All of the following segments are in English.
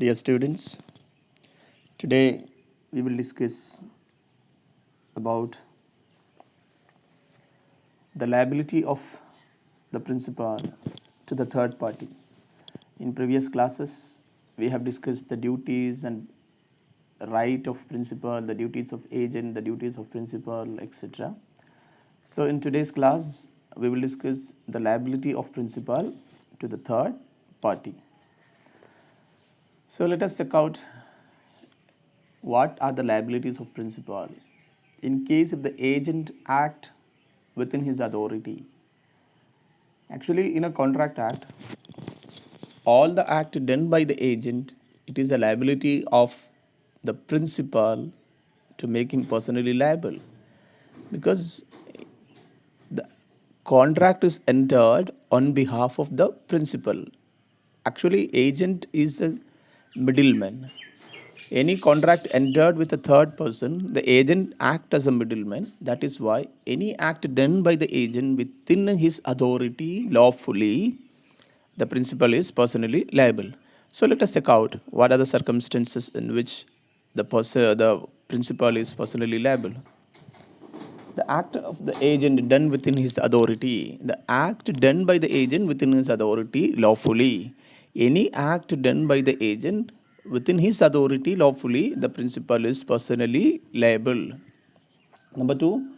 Dear students, today we will discuss about the liability of the principal to the third party. In previous classes, we have discussed the duties and right of principal, the duties of agent, the duties of principal, etc. So in today's class, we will discuss the liability of principal to the third party. So let us check out what are the liabilities of principal in case if the agent act within his authority. Actually, in a contract act, all the act done by the agent, it is a liability of the principal to make him personally liable, because the contract is entered on behalf of the principal. Actually, agent is a middleman. Any contract entered with a third person, the agent act as a middleman. That is why any act done by the agent within his authority lawfully, the principal is personally liable. So let us check out what are the circumstances in which the principal is personally liable. The act of the agent done within his authority. The act done by the agent within his authority lawfully. Any act done by the agent within his authority lawfully, the principal is personally liable. Number two,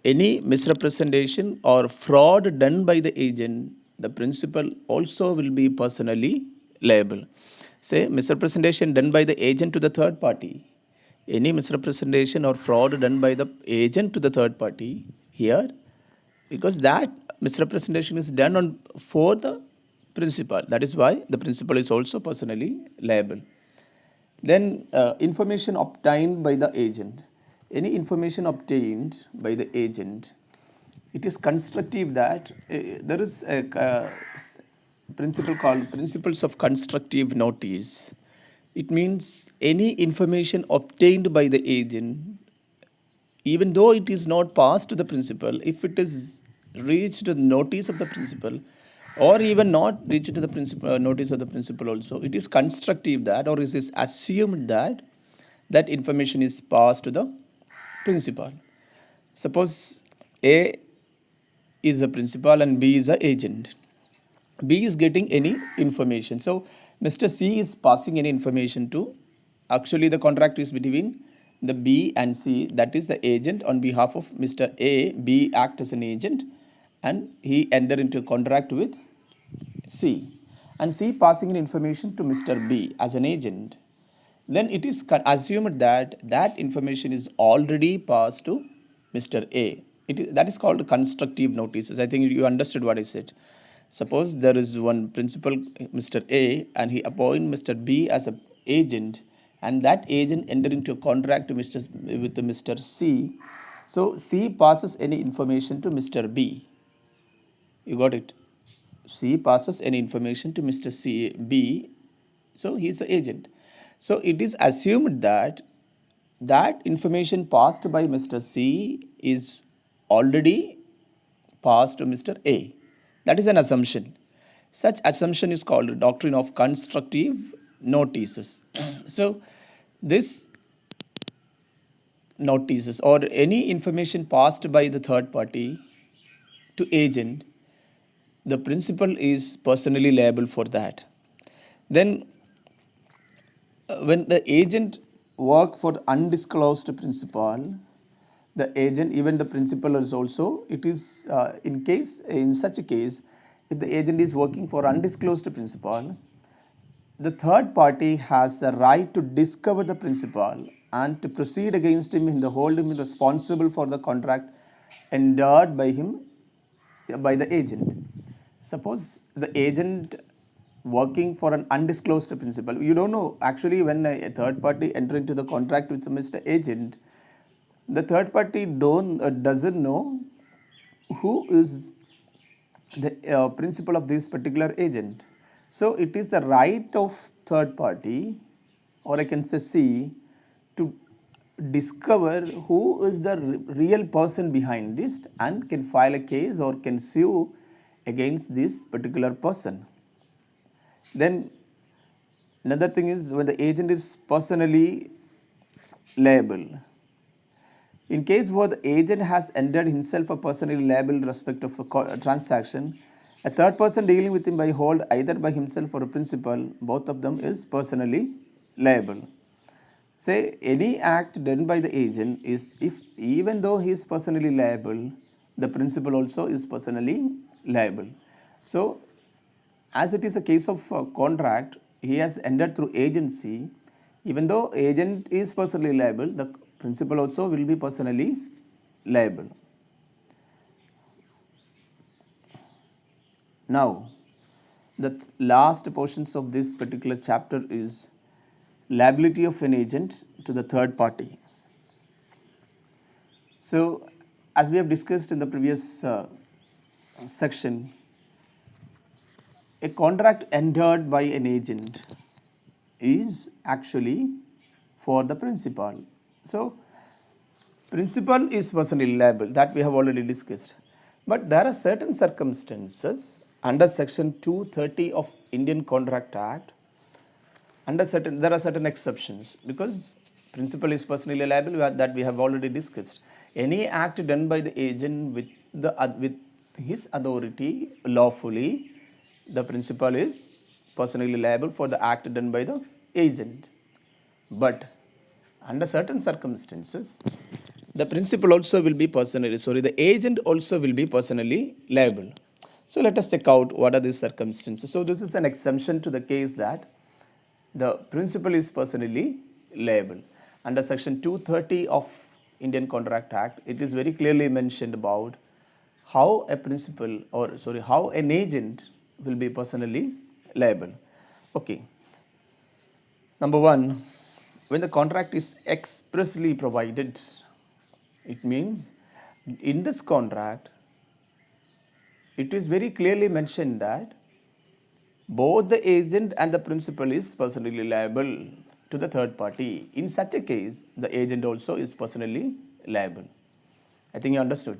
any misrepresentation or fraud done by the agent, the principal also will be personally liable. Say misrepresentation done by the agent to the third party. Any misrepresentation or fraud done by the agent to the third party here, because that misrepresentation is done on for the principal. That is why the principal is also personally liable. Then information obtained by the agent. Any information obtained by the agent, it is constructive that there is a principle called principles of constructive notice. It means any information obtained by the agent, even though it is not passed to the principal, if it is reached the notice of the principal, or even not reached to the principal notice of the principal also, it is constructive that, or it is assumed that that information is passed to the principal. Suppose A is a principal and B is a agent. B is getting any information. So Mr. C is passing any information to, actually the contract is between the B and C, that is the agent on behalf of Mr. A. B act as an agent and he enter into a contract with C, and C passing in information to Mr. B as an agent. Then it is assumed that that information is already passed to Mr. A. That is called constructive notices. I think you understood what I said. Suppose there is one principal, Mr. A, and he appoint Mr. B as an agent, and that agent enter into a contract with Mr. C. So C passes any information to Mr. B. You got it? C passes any information to Mr. B, so he is the agent. So it is assumed that that information passed by Mr. C is already passed to Mr. A. That is an assumption. Such assumption is called doctrine of constructive notices. So this notices or any information passed by the third party to agent, the principal is personally liable for that. Then when the agent work for undisclosed principal, the agent, even the principal is also, it is in such a case, if the agent is working for undisclosed principal, the third party has the right to discover the principal and to proceed against him and hold him responsible for the contract entered by him, by the agent. Suppose the agent working for an undisclosed principal, you don't know, actually when a third party enter into the contract with Mr. Agent, the third party doesn't know who is the principal of this particular agent. So it is the right of third party, or I can say C, to discover who is the real person behind this and can file a case or can sue against this particular person. Then Another thing is when the agent is personally liable. In case where the agent has entered himself a personally liable in respect of a transaction, a third person dealing with him by hold either by himself or a principal, both of them is personally liable. Say any act done by the agent is, if even though he is personally liable, the principal also is personally liable. So as it is a case of contract, he has entered through agency. Even though agent is personally liable, the principal also will be personally liable. Now, the last portions of this particular chapter is liability of an agent to the third party. So, as we have discussed in the previous section, a contract entered by an agent is actually for the principal. So, principal is personally liable, that we have already discussed. But there are certain circumstances under section 230 of Indian Contract Act. There are certain exceptions because principal is personally liable, that we have already discussed. Any act done by the agent with his authority lawfully, the principal is personally liable for the act done by the agent. But under certain circumstances, the principal also will be the agent also will be personally liable. So let us check out what are these circumstances. So this is an exemption to the case that the principal is personally liable. Under section 230 of Indian Contract Act, it is very clearly mentioned about how how an agent will be personally liable. Okay. Number one, when the contract is expressly provided, it means in this contract, it is very clearly mentioned that both the agent and the principal is personally liable to the third party. In such a case, the agent also is personally liable. I think you understood.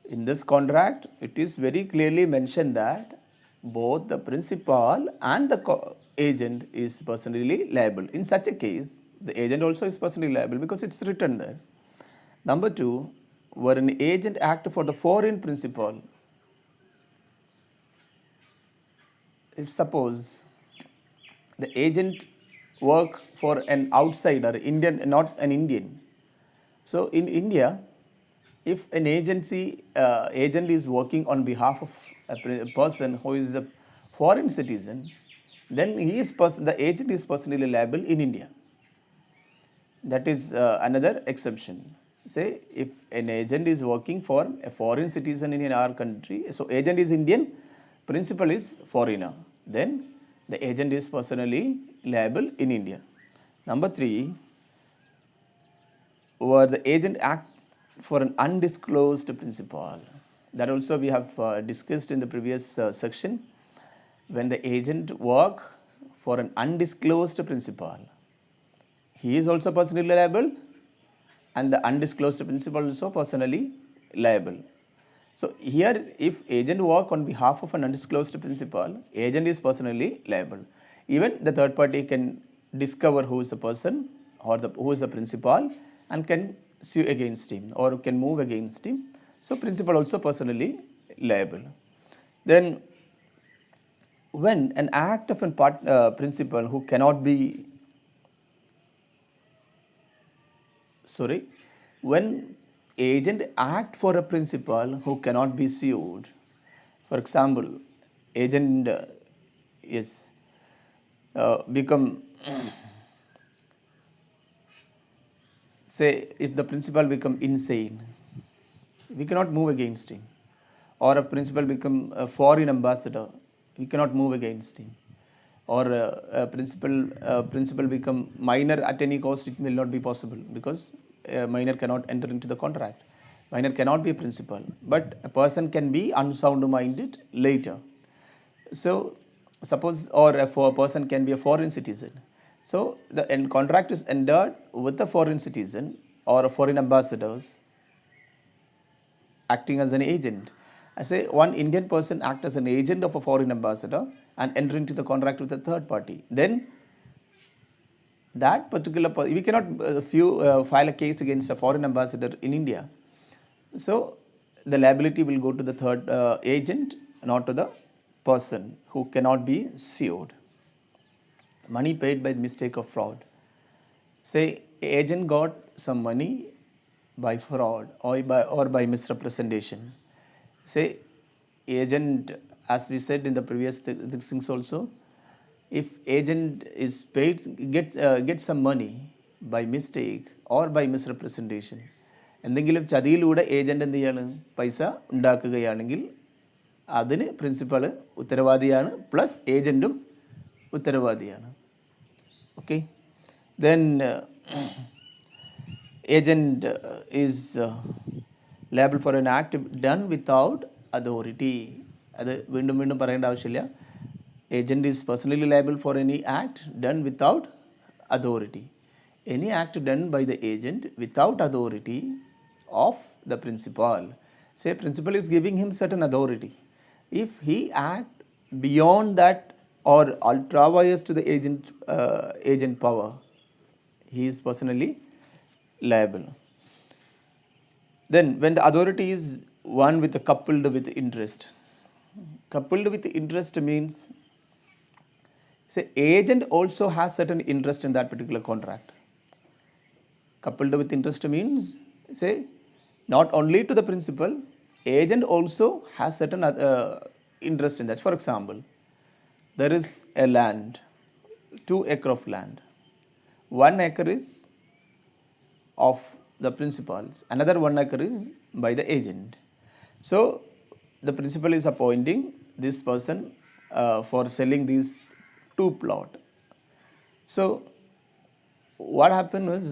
In this contract, it is very clearly mentioned that both the principal and the agent is personally liable. In such a case, the agent also is personally liable because it's written there. Number two, where an agent act for the foreign principal, if suppose the agent work for an outsider, Indian, not an Indian. So in India, if an agent is working on behalf of a person who is a foreign citizen, then the agent is personally liable in India. That is another exception. Say if an agent is working for a foreign citizen in our country, so agent is Indian, principal is foreigner, then the agent is personally liable in India. Number three, where the agent act for an undisclosed principal. That also we have discussed in the previous section. When the agent work for an undisclosed principal, he is also personally liable and the undisclosed principal also personally liable. So here if agent work on behalf of an undisclosed principal, agent is personally liable. Even the third party can discover who is the person or who is the principal and can sue against him or can move against him. So principal also personally liable. Then when an act of a principal who cannot be when agent act for a principal who cannot be sued, for example, agent is become say if the principal become insane, we cannot move against him, or a principal become a foreign ambassador, we cannot move against him, or a principal become minor at any cost, it will not be possible because a minor cannot enter into the contract. Minor cannot be a principal, but a person can be unsound minded later. So suppose a person can be a foreign citizen. So the contract is entered with a foreign citizen or a foreign ambassadors acting as an agent. I say one Indian person act as an agent of a foreign ambassador and enter into the contract with a third party, then that particular we cannot file a case against a foreign ambassador in India. So the liability will go to the third agent, not to the person who cannot be sued. Money paid by mistake of fraud. Say agent got some money by fraud or by misrepresentation. Say agent, as we said in the previous things also, if agent is paid, get some money by mistake or by misrepresentation, എന്തെങ്കിലും ചതിയിലൂടെ agent എന്ത് ചെയ്യാണ്, പൈസ ഉണ്ടാക്കുകയാണെങ്കിൽ അതിന് principal ഉത്തരവാദിയാണ്, plus ഏജൻറ്റും ഉത്തരവാദിയാണ്. Okay, then agent is liable for an act done without authority. അത് വീണ്ടും വീണ്ടും പറയേണ്ട ആവശ്യമില്ല. Agent is personally liable for any act done without authority. Any act done by the agent without authority of the principal. Say principal is giving him certain authority. If he act beyond that or ultra vires to the agent power, he is personally liable. Then when the authority is one with coupled with interest. Coupled with interest means, say agent also has certain interest in that particular contract. Coupled with interest means, say not only to the principal, agent also has certain interest in that. For example, there is a land, 2 acre of land. 1 acre is of the principals, another 1 acre is by the agent. So the principal is appointing this person for selling these 2 plot. So what happened was,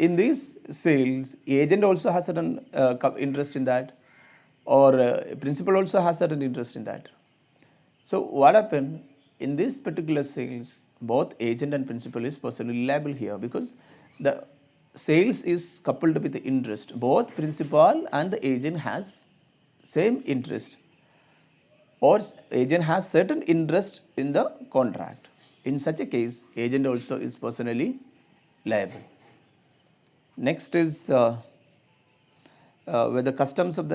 in these sales, agent also has certain interest in that, or principal also has certain interest in that. So what happened in this particular sales, both agent and principal is personally liable here, because the sales is coupled with the interest. Both principal and the agent has same interest, or agent has certain interest in the contract. In such a case, agent also is personally liable. Next is where the customs of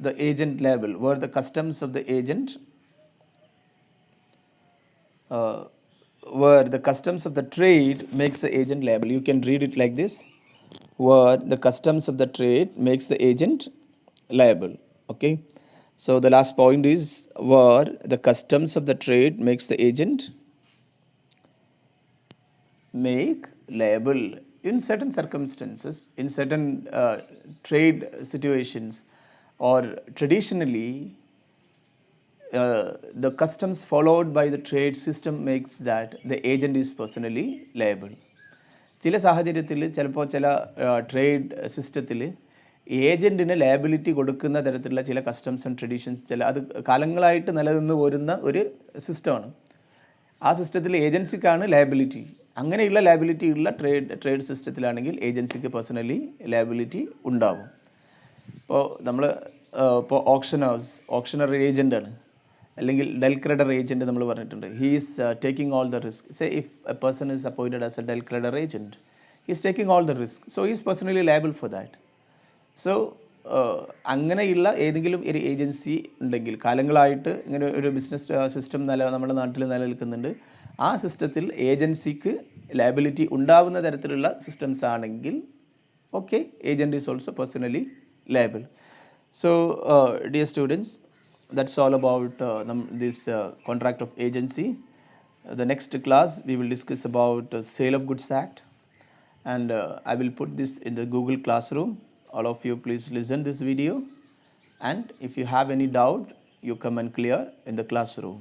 the agent liable, where the customs of the agent where the customs of the trade makes the agent liable. You can read it like this: where the customs of the trade makes the agent liable. Okay, so the last point is where the customs of the trade makes the agent make liable in certain circumstances, in certain trade situations, or traditionally the customs followed by the trade system makes that the agent is personally liable. ചില സാഹചര്യത്തിൽ ചിലപ്പോൾ ചില trade സിസ്റ്റത്തിൽ ഏജൻറ്റിന് liability കൊടുക്കുന്ന തരത്തിലുള്ള ചില customs and traditions, അത് കാലങ്ങളായിട്ട് നിലനിന്ന് പോരുന്ന ഒരു സിസ്റ്റമാണ്. ആ സിസ്റ്റത്തിൽ ഏജൻസിക്കാണ് ലയബിലിറ്റി. അങ്ങനെയുള്ള ലയബിലിറ്റി ഉള്ള ട്രേഡ് സിസ്റ്റത്തിലാണെങ്കിൽ ഏജൻസിക്ക് പേഴ്സണലി ലയബിലിറ്റി ഉണ്ടാവും. ഇപ്പോൾ നമ്മൾ ഇപ്പോൾ ഓപ്ഷണർ ഏജൻ്റാണ്, അല്ലെങ്കിൽ ഡെൽ ക്രെഡർ ഏജൻറ്റ് നമ്മൾ പറഞ്ഞിട്ടുണ്ട്. He is taking all the risk. Say if a person is appointed as a del credere agent, he is taking all the risk, so he is personally liable for that. So അങ്ങനെയുള്ള ഏതെങ്കിലും ഒരു agency ഉണ്ടെങ്കിൽ, കാലങ്ങളായിട്ട് ഇങ്ങനെ ഒരു business system നമ്മുടെ നാട്ടിൽ നിലനിൽക്കുന്നുണ്ട്, ആ സിസ്റ്റത്തിൽ ഏജൻസിക്ക് ലയബിലിറ്റി ഉണ്ടാവുന്ന തരത്തിലുള്ള സിസ്റ്റംസ് ആണെങ്കിൽ okay, agent is also personally liable. So dear students, that's all about this contract of agency. The next class we will discuss about Sale of Goods Act, and I will put this in the Google Classroom. All of you please listen this video, and if you have any doubt, you come and clear in the classroom.